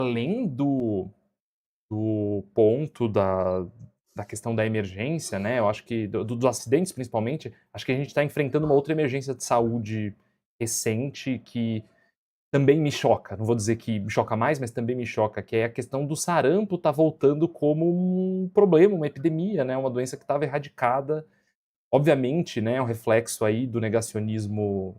além do ponto da questão da emergência, né, eu acho que dos acidentes principalmente, acho que a gente está enfrentando uma outra emergência de saúde recente que também me choca, não vou dizer que me choca mais, mas também me choca, que é a questão do sarampo tá voltando como um problema, uma epidemia, né, uma doença que estava erradicada. Obviamente, né, é um reflexo aí do negacionismo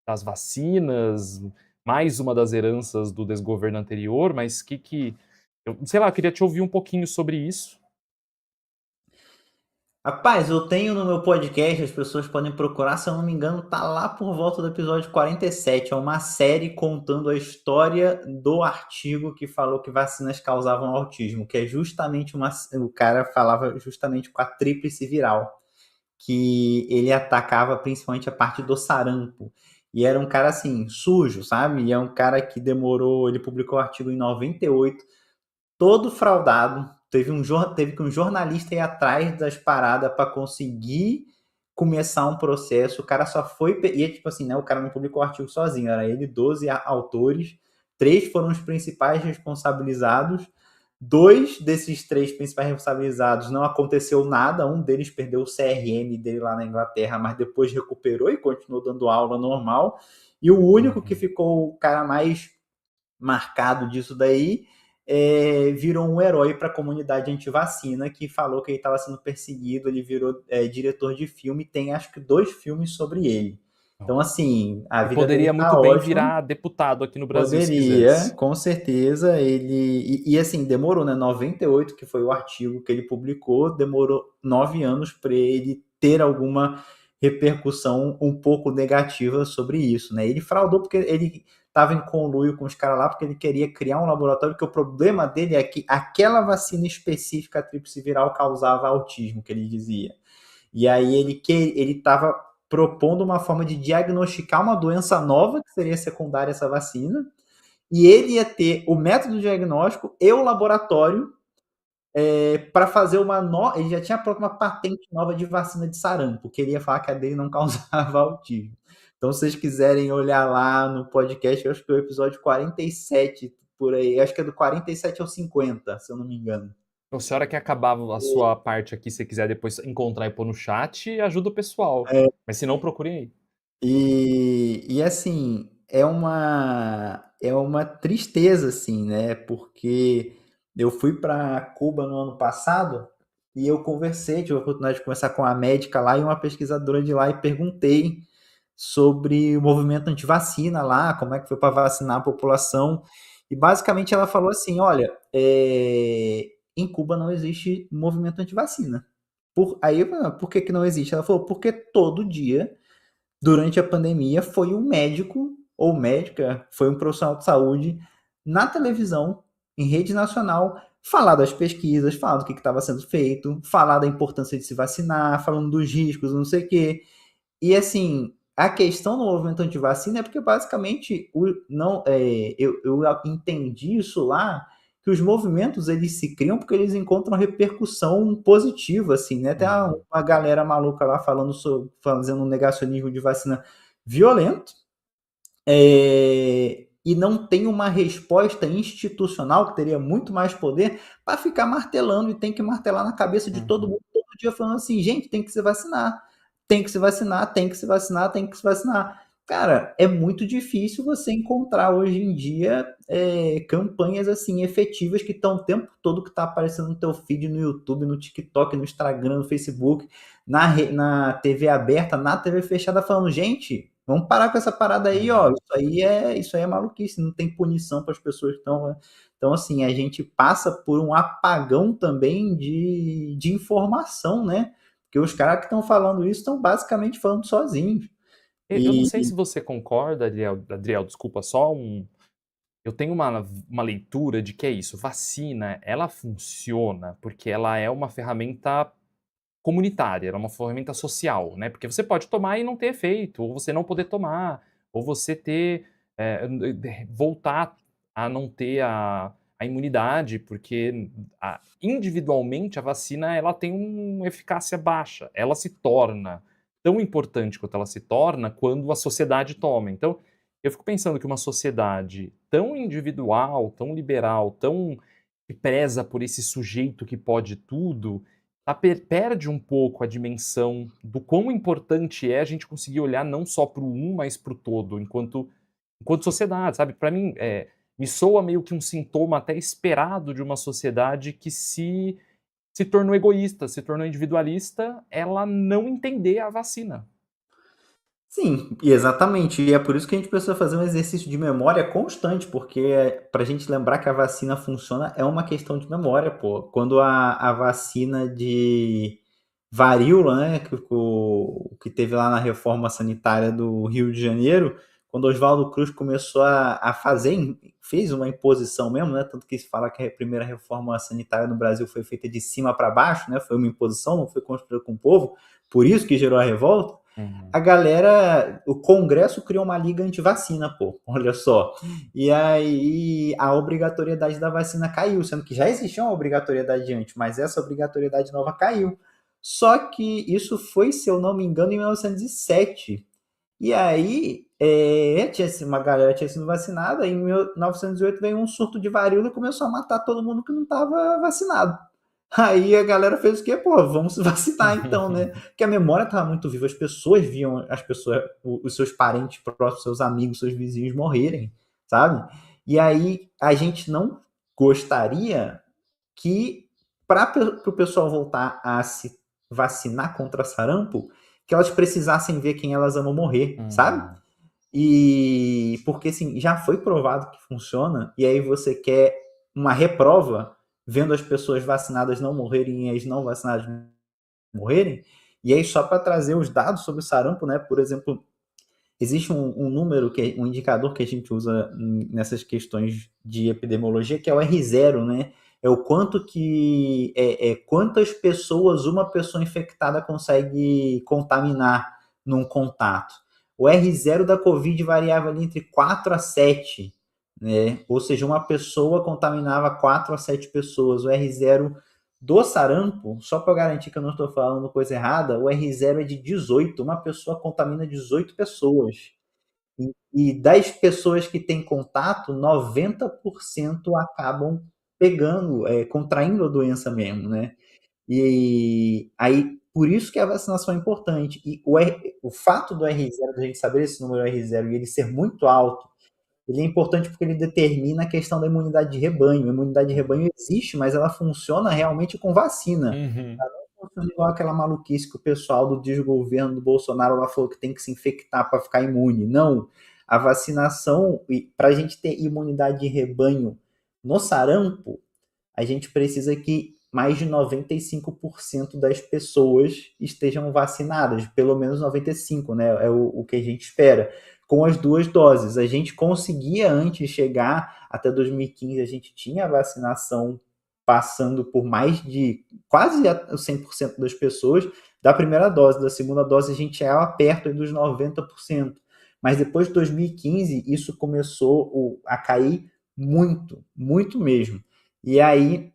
das vacinas, mais uma das heranças do desgoverno anterior, mas que eu sei lá, eu queria te ouvir um pouquinho sobre isso. Rapaz, eu tenho no meu podcast, as pessoas podem procurar, se eu não me engano, tá lá por volta do episódio 47. É uma série contando a história do artigo que falou que vacinas causavam autismo, que é justamente o cara falava justamente com a tríplice viral, que ele atacava principalmente a parte do sarampo. E era um cara assim, sujo, sabe? E é um cara que demorou, ele publicou o artigo em 98, todo fraudado. Teve que um jornalista ir atrás das paradas para conseguir começar um processo. O cara só foi. E é tipo assim, né? O cara não publicou o artigo sozinho, era ele, 12 autores. Três foram os principais responsabilizados. Dois desses três principais responsabilizados não aconteceu nada. Um deles perdeu o CRM dele lá na Inglaterra, mas depois recuperou e continuou dando aula normal. E o único que Uhum. ficou o cara mais marcado disso daí, virou um herói para a comunidade antivacina, que falou que ele estava sendo perseguido, ele virou diretor de filme, tem acho que 2 filmes sobre ele. Então, assim, a E vida dele poderia tá muito bem ótima. virar deputado aqui no Brasil se Poderia, quisesse. com certeza, ele. Assim, demorou, né? 98, que foi o artigo que ele publicou, demorou 9 anos para ele ter alguma repercussão um pouco negativa sobre isso, né? Ele fraudou porque ele estava em conluio com os caras lá, porque ele queria criar um laboratório, que o problema dele é que aquela vacina específica, a tríplice viral, causava autismo, que ele dizia. E aí ele estava propondo uma forma de diagnosticar uma doença nova que seria secundária a essa vacina, e ele ia ter o método diagnóstico e o laboratório para fazer uma nova. Ele já tinha pronto uma patente nova de vacina de sarampo, porque ele ia falar que a dele não causava autismo. Então, se vocês quiserem olhar lá no podcast, eu acho que é o episódio 47 por aí. Acho que é do 47 ao 50, se eu não me engano. Então, se a hora que acabar a sua parte aqui, se você quiser depois encontrar e pôr no chat, ajuda o pessoal. Mas se não, procurem aí. E assim, é uma tristeza, assim, né? Porque eu fui para Cuba no ano passado e eu conversei, tive a oportunidade de conversar com a médica lá e uma pesquisadora de lá e perguntei sobre o movimento antivacina lá, como é que foi para vacinar a população. E basicamente ela falou assim: olha, em Cuba não existe movimento antivacina. Aí eu falei: "Ah, por que, que não existe?" Ela falou: porque todo dia durante a pandemia foi um médico ou médica, foi um profissional de saúde na televisão, em rede nacional, falar das pesquisas, falar do que estava sendo feito, falar da importância de se vacinar, falando dos riscos, não sei o quê. E assim, a questão do movimento antivacina é porque basicamente não, eu entendi isso lá, que os movimentos eles se criam porque eles encontram repercussão positiva, assim, né? Tem Uhum. uma galera maluca lá fazendo um negacionismo de vacina violento, e não tem uma resposta institucional que teria muito mais poder para ficar martelando, e tem que martelar na cabeça de todo Uhum. mundo todo dia falando assim: gente, tem que se vacinar, tem que se vacinar, tem que se vacinar, tem que se vacinar. Cara, é muito difícil você encontrar hoje em dia campanhas assim efetivas que estão o tempo todo que está aparecendo no teu feed, no YouTube, no TikTok, no Instagram, no Facebook, na TV aberta, na TV fechada, falando: gente, vamos parar com essa parada aí, ó. Uhum. Isso aí é maluquice, não tem punição para as pessoas que estão, né? Então, assim, a gente passa por um apagão também de informação, né? Porque os caras que estão falando isso estão basicamente falando sozinhos. Eu não E sei se você concorda, Adriel, desculpa, só um. Eu tenho uma leitura de que é isso. Vacina, ela funciona porque ela é uma ferramenta comunitária, ela é uma ferramenta social, né? Porque você pode tomar e não ter efeito, ou você não poder tomar, ou você ter, voltar a não ter a imunidade, porque individualmente a vacina ela tem uma eficácia baixa. Ela se torna tão importante quanto ela se torna quando a sociedade toma. Então, Eu fico pensando que uma sociedade tão individual, tão liberal, tão que preza por esse sujeito que pode tudo, perde um pouco a dimensão do quão importante é a gente conseguir olhar não só para o um, mas para o todo, enquanto sociedade, sabe. Para mim, me soa meio que um sintoma até esperado de uma sociedade que se tornou egoísta, se tornou individualista, ela não entender a vacina. Sim, e exatamente. E é por isso que a gente precisa fazer um exercício de memória constante, porque para a gente lembrar que a vacina funciona é uma questão de memória, pô. Quando a vacina de varíola, né, que teve lá na reforma sanitária do Rio de Janeiro, quando Oswaldo Cruz começou a fazer, fez uma imposição mesmo, né, tanto que se fala que a primeira reforma sanitária no Brasil foi feita de cima para baixo, né, foi uma imposição, não foi construída com o povo, por isso que gerou a revolta. Uhum. A galera, o Congresso criou uma liga anti-vacina, pô, olha só. E aí a obrigatoriedade da vacina caiu, sendo que já existia uma obrigatoriedade antes, mas essa obrigatoriedade nova caiu. Só que isso foi, se eu não me engano, em 1907. E aí, uma galera tinha sido vacinada, e em 1908 veio um surto de varíola e começou a matar todo mundo que não estava vacinado. Aí a galera fez o quê? Pô, vamos se vacinar então, né? Porque a memória estava muito viva, as pessoas viam as pessoas, os seus parentes próximos, seus amigos, seus vizinhos morrerem, sabe? E aí a gente não gostaria que, para o pessoal voltar a se vacinar contra sarampo, que elas precisassem ver quem elas amam morrer, sabe? Uhum. E porque assim, já foi provado que funciona, e aí você quer uma reprova, vendo as pessoas vacinadas não morrerem e as não vacinadas morrerem. E aí, só para trazer os dados sobre o sarampo, né? Por exemplo, existe um número, um indicador que a gente usa nessas questões de epidemiologia, que é o R0, né? É o quanto que quantas pessoas uma pessoa infectada consegue contaminar num contato. O R0 da Covid variava ali entre 4 a 7, né? Ou seja, uma pessoa contaminava 4 a 7 pessoas. O R0 do sarampo, só para garantir que eu não estou falando coisa errada, o R0 é de 18. Uma pessoa contamina 18 pessoas. E das pessoas que têm contato, 90% acabam pegando, contraindo a doença mesmo, né? E aí, por isso que a vacinação é importante. E o fato do R0, da gente saber esse número R0 e ele ser muito alto, ele é importante porque ele determina a questão da imunidade de rebanho. A imunidade de rebanho existe, mas ela funciona realmente com vacina. Uhum. Ela não funciona igual aquela maluquice que o pessoal do desgoverno do Bolsonaro lá falou que tem que se infectar para ficar imune. Não. A vacinação, para a gente ter imunidade de rebanho no sarampo, a gente precisa que mais de 95% das pessoas estejam vacinadas, pelo menos 95%, né? É o que a gente espera. Com as duas doses. A gente conseguia antes chegar, até 2015, a gente tinha a vacinação passando por mais de quase 100% das pessoas da primeira dose. Da segunda dose, a gente é perto dos 90%. Mas depois de 2015, isso começou a cair muito, muito mesmo. E aí,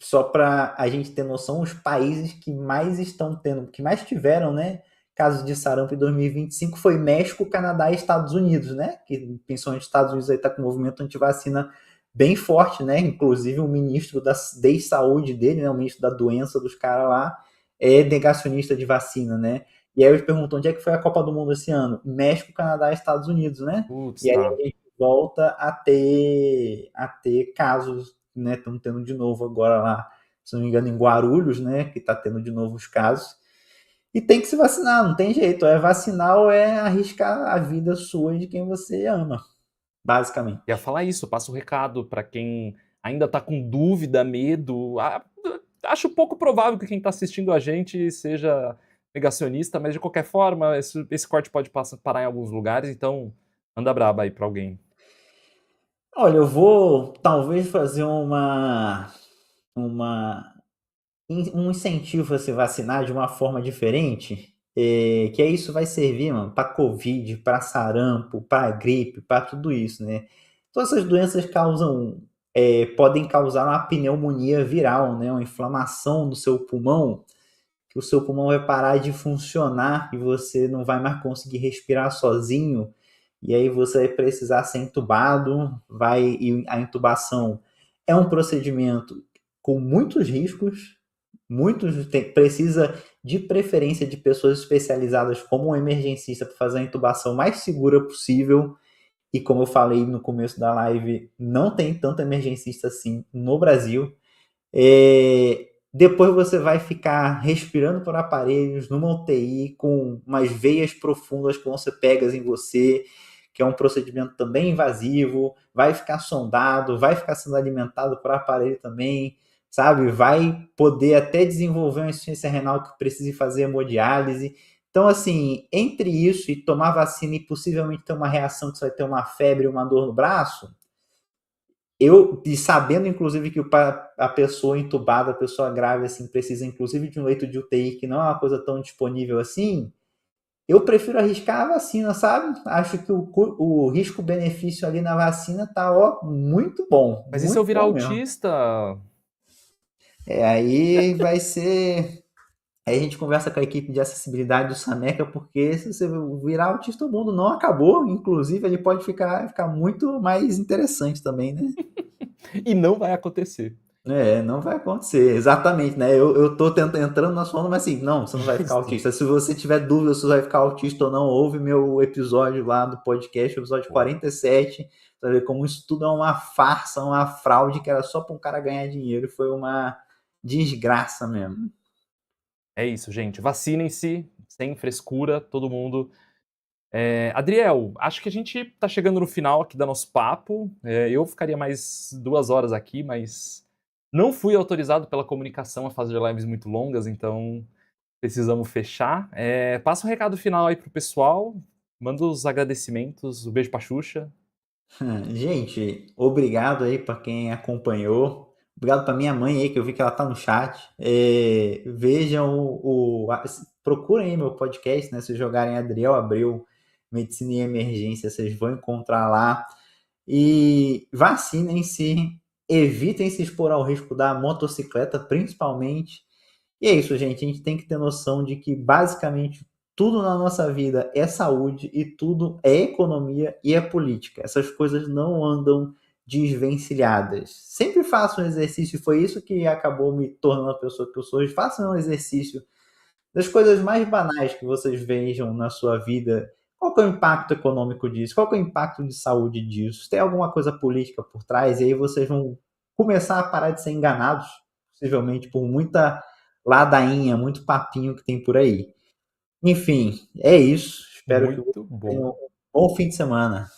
só para a gente ter noção, os países que mais estão tendo, que mais tiveram, né, casos de sarampo em 2025 foi México, Canadá e Estados Unidos, né? Que principalmente os Estados Unidos aí tá com um movimento antivacina bem forte, né? Inclusive o ministro da saúde dele, né, o ministro da doença dos caras lá, é negacionista de vacina, né? E aí eu pergunto, onde é que foi a Copa do Mundo esse ano? México, Canadá e Estados Unidos, né? Putz, E aí tá. a gente volta a ter casos, né? Estamos tendo de novo agora lá, se não me engano, em Guarulhos, né? Que está tendo de novo os casos. E tem que se vacinar, não tem jeito. É vacinar ou é arriscar a vida sua e de quem você ama, basicamente. Ia falar isso, passa o recado para quem ainda tá com dúvida, medo. Acho pouco provável que quem tá assistindo a gente seja negacionista, mas de qualquer forma, esse corte pode parar em alguns lugares, então manda braba aí pra alguém. Olha, eu vou talvez fazer uma um incentivo a se vacinar de uma forma diferente, que aí isso vai servir, mano, para Covid, para sarampo, para gripe, para tudo isso, né? Todas essas doenças podem causar uma pneumonia viral, né? Uma inflamação do seu pulmão, que o seu pulmão vai parar de funcionar e você não vai mais conseguir respirar sozinho. e aí você vai precisar ser entubado, e a intubação é um procedimento com muitos riscos, precisa de preferência de pessoas especializadas como um emergencista para fazer a intubação mais segura possível. E como eu falei no começo da live, não tem tanto emergencista assim no Brasil. Depois você vai ficar respirando por aparelhos numa UTI com umas veias profundas que vão ser pegas em você, que é um procedimento também invasivo, vai ficar sondado, vai ficar sendo alimentado por aparelho também, sabe? Vai poder até desenvolver uma insuficiência renal que precise fazer hemodiálise. Então, assim, entre isso e tomar vacina e possivelmente ter uma reação que você vai ter uma febre, uma dor no braço, e sabendo, inclusive, que a pessoa entubada, a pessoa grave, assim, precisa, inclusive, de um leito de UTI, que não é uma coisa tão disponível assim, eu prefiro arriscar a vacina, sabe? Acho que o risco-benefício ali na vacina tá, ó, Mas e se eu muito virar bom mesmo. autista? Aí vai ser... Aí a gente conversa com a equipe de acessibilidade do Sameca, porque se você virar autista, o mundo não acabou. Inclusive, ele pode ficar muito mais interessante também, né? E não vai acontecer. Não vai acontecer, exatamente, né? Eu tô entrando na sua onda, mas assim, não, você não vai ficar autista. Se você tiver dúvida se você vai ficar autista ou não, ouve meu episódio lá do podcast, o episódio 47, você vai ver como isso tudo é uma farsa, uma fraude que era só para um cara ganhar dinheiro, foi uma desgraça mesmo. É isso, gente. Vacinem-se, sem frescura, todo mundo. Adriel, acho que a gente tá chegando no final aqui do nosso papo. Eu ficaria mais 2 horas aqui, mas não fui autorizado pela comunicação a fazer lives muito longas, então precisamos fechar. Passa um recado final aí pro pessoal, manda os agradecimentos, um beijo pra Xuxa. Gente, obrigado aí para quem acompanhou. Obrigado para minha mãe aí, que eu vi que ela tá no chat. Vejam procurem aí meu podcast, né? Se jogarem Adriel Abreu, Medicina e Emergência, vocês vão encontrar lá. E vacinem-se, evitem se expor ao risco da motocicleta, principalmente. E é isso, gente. A gente tem que ter noção de que basicamente tudo na nossa vida é saúde e tudo é economia e é política. Essas coisas não andam desvencilhadas. Sempre faça um exercício, foi isso que acabou me tornando a pessoa que eu sou hoje. Faça um exercício das coisas mais banais que vocês vejam na sua vida. Qual que é o impacto econômico disso? Qual que é o impacto de saúde disso? Tem alguma coisa política por trás? E aí vocês vão começar a parar de ser enganados, possivelmente por muita ladainha, muito papinho que tem por aí. Enfim, é isso. Espero que você Muito tenha bom. um bom fim de semana.